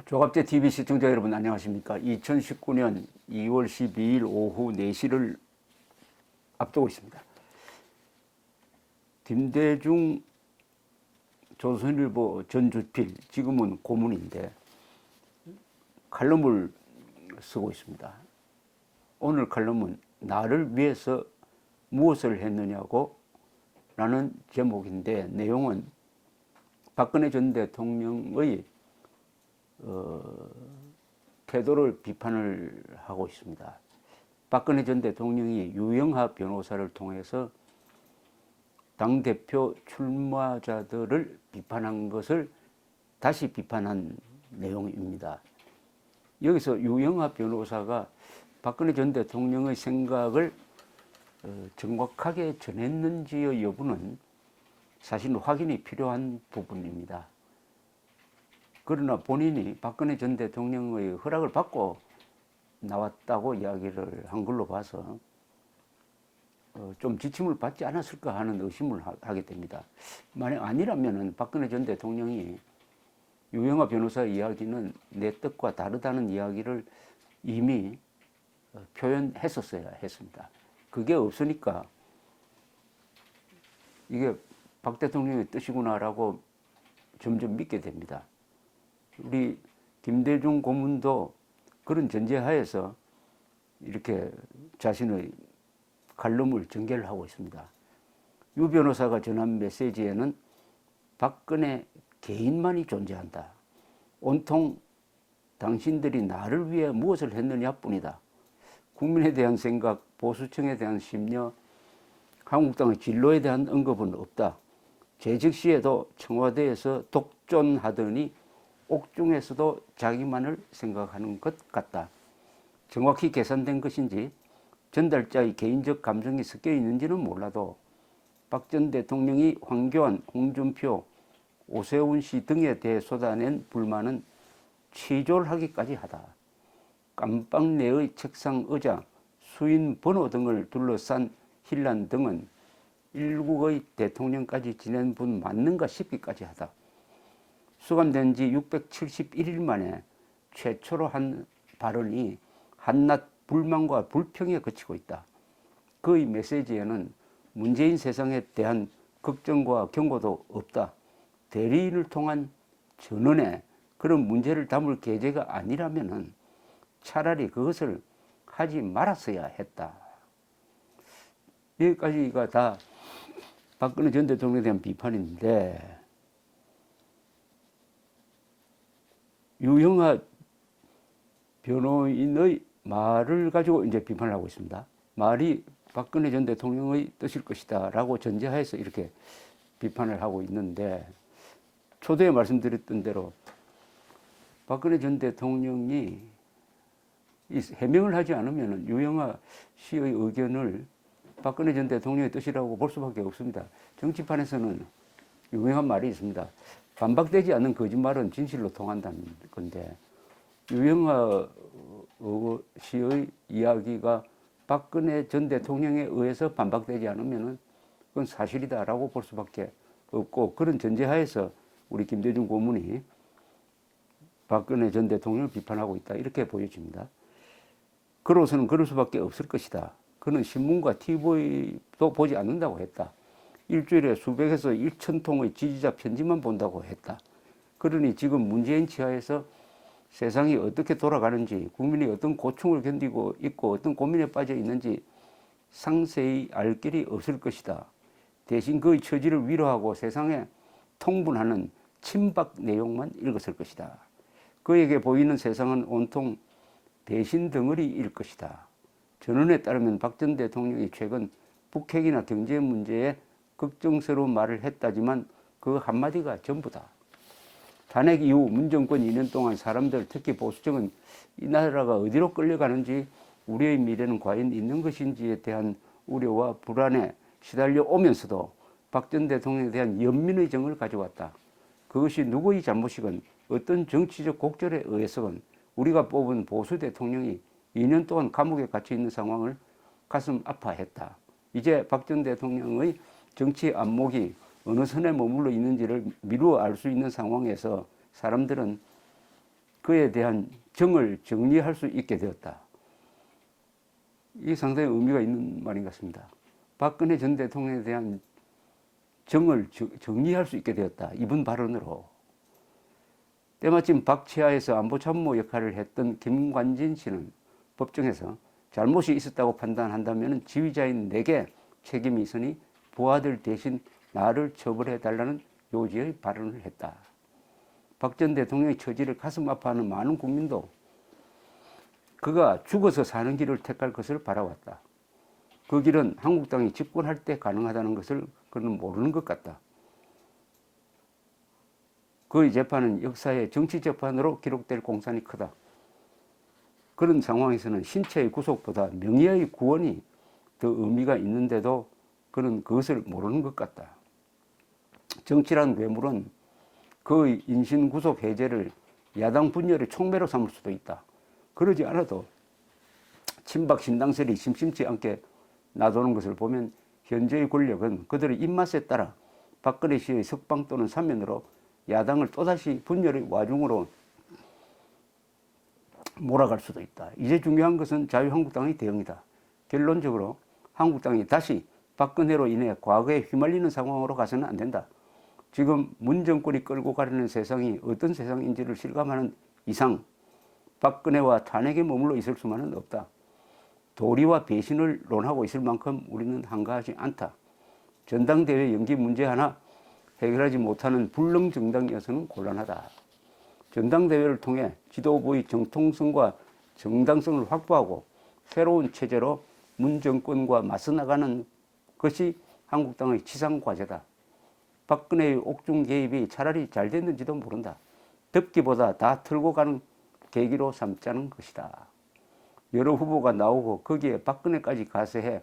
조갑제 TV 시청자 여러분 안녕하십니까. 2019년 2월 12일 오후 4시를 앞두고 있습니다. 김대중 조선일보 전 주필, 지금은 고문인데 칼럼을 쓰고 있습니다. 오늘 칼럼은 나를 위해서 무엇을 했느냐고 라는 제목인데, 내용은 박근혜 전 대통령의 태도를 비판을 하고 있습니다. 박근혜 전 대통령이 유영하 변호사를 통해서 당대표 출마자들을 비판한 것을 다시 비판한 내용입니다. 여기서 유영하 변호사가 박근혜 전 대통령의 생각을 정확하게 전했는지의 여부는 사실 확인이 필요한 부분입니다. 그러나 본인이 박근혜 전 대통령의 허락을 받고 나왔다고 이야기를 한 걸로 봐서 좀 지침을 받지 않았을까 하는 의심을 하게 됩니다. 만약 아니라면 박근혜 전 대통령이 유영하 변호사 이야기는 내 뜻과 다르다는 이야기를 이미 표현했었어야 했습니다. 그게 없으니까 이게 박 대통령의 뜻이구나라고 점점 믿게 됩니다. 우리 김대중 고문도 그런 전제하에서 이렇게 자신의 칼럼을 전개를 하고 있습니다. 유 변호사가 전한 메시지에는 박근혜 개인만이 존재한다. 온통 당신들이 나를 위해 무엇을 했느냐 뿐이다. 국민에 대한 생각, 보수층에 대한 심려, 한국당의 진로에 대한 언급은 없다. 재직 시에도 청와대에서 독존하더니 옥중에서도 자기만을 생각하는 것 같다. 정확히 계산된 것인지 전달자의 개인적 감정이 섞여 있는지는 몰라도 박 전 대통령이 황교안, 홍준표, 오세훈 씨 등에 대해 쏟아낸 불만은 치졸하기까지 하다. 깜빵 내의 책상, 의자, 수인 번호 등을 둘러싼 힐란 등은 일국의 대통령까지 지낸 분 맞는가 싶기까지 하다. 수감된 지 671일 만에 최초로 한 발언이 한낱 불만과 불평에 그치고 있다. 그의 메시지에는 문재인 세상에 대한 걱정과 경고도 없다. 대리인을 통한 전원에 그런 문제를 담을 계제가 아니라면 차라리 그것을 하지 말았어야 했다. 여기까지가 다 박근혜 전 대통령에 대한 비판인데, 유영하 변호인의 말을 가지고 이제 비판을 하고 있습니다. 말이 박근혜 전 대통령의 뜻일 것이다 라고 전제하에서 이렇게 비판을 하고 있는데, 초대에 말씀드렸던 대로 박근혜 전 대통령이 해명을 하지 않으면 유영하 씨의 의견을 박근혜 전 대통령의 뜻이라고 볼 수밖에 없습니다. 정치판에서는 유명한 말이 있습니다. 반박되지 않는 거짓말은 진실로 통한다는 건데, 유영하 씨의 이야기가 박근혜 전 대통령에 의해서 반박되지 않으면 그건 사실이다라고 볼 수밖에 없고, 그런 전제하에서 우리 김대중 고문이 박근혜 전 대통령을 비판하고 있다, 이렇게 보여집니다. 그로서는 그럴 수밖에 없을 것이다. 그는 신문과 TV도 보지 않는다고 했다. 일주일에 수백에서 1,000통의 지지자 편지만 본다고 했다. 그러니 지금 문재인 치하에서 세상이 어떻게 돌아가는지, 국민이 어떤 고충을 견디고 있고 어떤 고민에 빠져 있는지 상세히 알 길이 없을 것이다. 대신 그의 처지를 위로하고 세상에 통분하는 친박 내용만 읽었을 것이다. 그에게 보이는 세상은 온통 배신 덩어리일 것이다. 전언에 따르면 박 전 대통령이 최근 북핵이나 경제 문제에 걱정스러운 말을 했다지만 그 한마디가 전부다. 탄핵 이후 문정권 2년 동안 사람들, 특히 보수층은 이 나라가 어디로 끌려가는지, 우리의 미래는 과연 있는 것인지에 대한 우려와 불안에 시달려 오면서도 박 전 대통령에 대한 연민의 정을 가져왔다. 그것이 누구의 잘못이건 어떤 정치적 곡절에 의해서건 우리가 뽑은 보수 대통령이 2년 동안 감옥에 갇혀 있는 상황을 가슴 아파했다. 이제 박 전 대통령의 정치 안목이 어느 선에 머물러 있는지를 미루어 알 수 있는 상황에서 사람들은 그에 대한 정을 정리할 수 있게 되었다. 이게 상당히 의미가 있는 말인 것 같습니다. 박근혜 전 대통령에 대한 정을 정리할 수 있게 되었다. 이번 발언으로. 때마침 박치하에서 안보참모 역할을 했던 김관진 씨는 법정에서 잘못이 있었다고 판단한다면 지휘자인 내게 책임이 있으니 부하들 대신 나를 처벌해달라는 요지의 발언을 했다. 박 전 대통령의 처지를 가슴 아파하는 많은 국민도 그가 죽어서 사는 길을 택할 것을 바라왔다. 그 길은 한국당이 집권할 때 가능하다는 것을 그는 모르는 것 같다. 그의 재판은 역사의 정치 재판으로 기록될 공산이 크다. 그런 상황에서는 신체의 구속보다 명예의 구원이 더 의미가 있는데도 그는 그것을 모르는 것 같다. 정치란 괴물은 그의 인신구속 해제를 야당 분열의 촉매로 삼을 수도 있다. 그러지 않아도 친박 신당설이 심심치 않게 나도는 것을 보면 현재의 권력은 그들의 입맛에 따라 박근혜 씨의 석방 또는 사면으로 야당을 또다시 분열의 와중으로 몰아갈 수도 있다. 이제 중요한 것은 자유한국당의 대응이다. 결론적으로 한국당이 다시 박근혜로 인해 과거에 휘말리는 상황으로 가서는 안 된다. 지금 문 정권이 끌고 가려는 세상이 어떤 세상인지를 실감하는 이상 박근혜와 탄핵에 머물러 있을 수만은 없다. 도리와 배신을 논하고 있을 만큼 우리는 한가하지 않다. 전당대회 연기 문제 하나 해결하지 못하는 불능 정당이어서는 곤란하다. 전당대회를 통해 지도부의 정통성과 정당성을 확보하고 새로운 체제로 문 정권과 맞서 나가는 것이 한국당의 지상과제다. 박근혜의 옥중 개입이 차라리 잘 됐는지도 모른다. 덮기보다 다 틀고 가는 계기로 삼자는 것이다. 여러 후보가 나오고 거기에 박근혜까지 가세해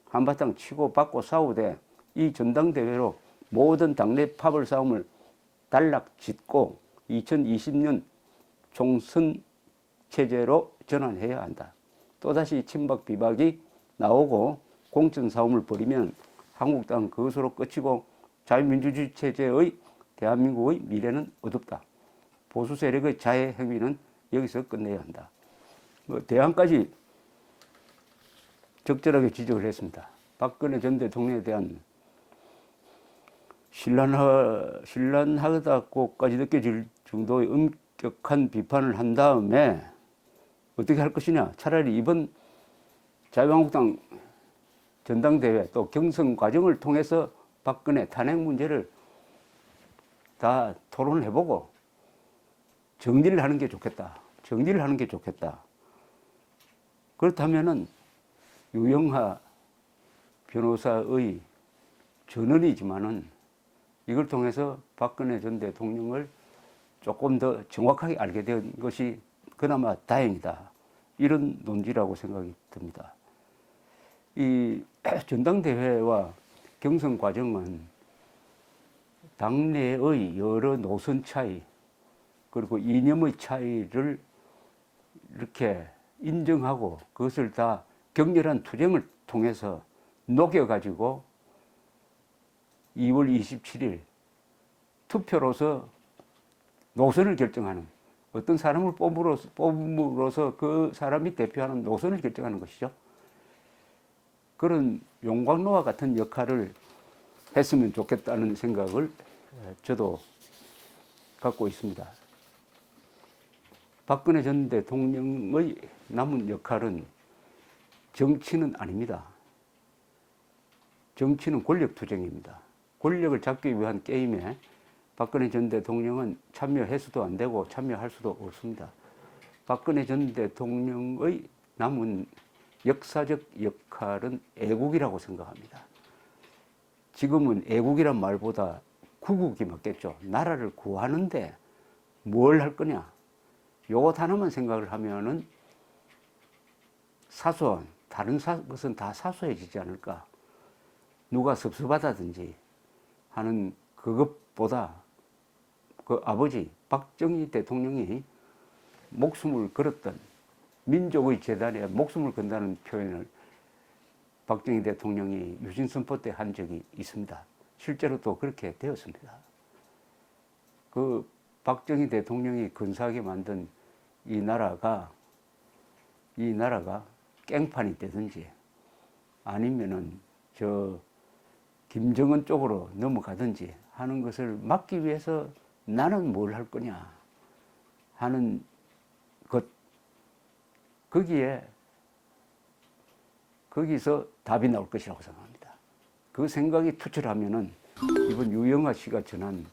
한바탕 치고 받고 싸우되 이 전당대회로 모든 당내 파벌 싸움을 단락 짓고 2020년 총선 체제로 전환해야 한다. 또다시 친박 비박이 나오고 공천 싸움을 벌이면 한국당 그것으로 끝이고 자유민주주의 체제의 대한민국의 미래는 어둡다. 보수 세력의 자해 행위는 여기서 끝내야 한다. 대안까지 적절하게 지적을 했습니다. 박근혜 전 대통령에 대한 신란하다고까지 느껴질 정도의 엄격한 비판을 한 다음에 어떻게 할 것이냐. 차라리 이번 자유한국당 전당대회 또 경선 과정을 통해서 박근혜 탄핵 문제를 다 토론을 해보고 정리를 하는 게 좋겠다. 정리를 하는 게 좋겠다. 그렇다면은 유영하 변호사의 전언이지만은 이걸 통해서 박근혜 전 대통령을 조금 더 정확하게 알게 된 것이 그나마 다행이다. 이런 논지라고 생각이 듭니다. 이 전당대회와 경선 과정은 당내의 여러 노선 차이 그리고 이념의 차이를 이렇게 인정하고 그것을 다 격렬한 투쟁을 통해서 녹여가지고 2월 27일 투표로서 노선을 결정하는 어떤 사람을 뽑음으로써 그 사람이 대표하는 노선을 결정하는 것이죠. 그런 용광로와 같은 역할을 했으면 좋겠다는 생각을 저도 갖고 있습니다. 박근혜 전 대통령의 남은 역할은 정치는 아닙니다. 정치는 권력투쟁입니다. 권력을 잡기 위한 게임에 박근혜 전 대통령은 참여해서도 안 되고 참여할 수도 없습니다. 박근혜 전 대통령의 남은 역사적 역할은 애국이라고 생각합니다. 지금은 애국이란 말보다 구국이 맞겠죠. 나라를 구하는데 뭘 할 거냐. 요것 하나만 생각을 하면은 사소한, 다른 것은 다 사소해지지 않을까. 누가 섭섭하다든지 하는 그것보다 그 아버지 박정희 대통령이 목숨을 걸었던 민족의 재단에 목숨을 건다는 표현을 박정희 대통령이 유신선포 때 한 적이 있습니다. 실제로 또 그렇게 되었습니다. 그 박정희 대통령이 근사하게 만든 이 나라가 깽판이 되든지 아니면은 저 김정은 쪽으로 넘어가든지 하는 것을 막기 위해서 나는 뭘 할 거냐 하는 것, 거기서 답이 나올 것이라고 생각합니다. 그 생각이 투철하면은 이번 유영아 씨가 전한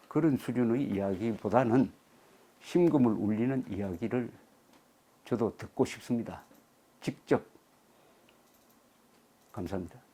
그런 수준의 이야기보다는 심금을 울리는 이야기를 저도 듣고 싶습니다. 직접. 감사합니다.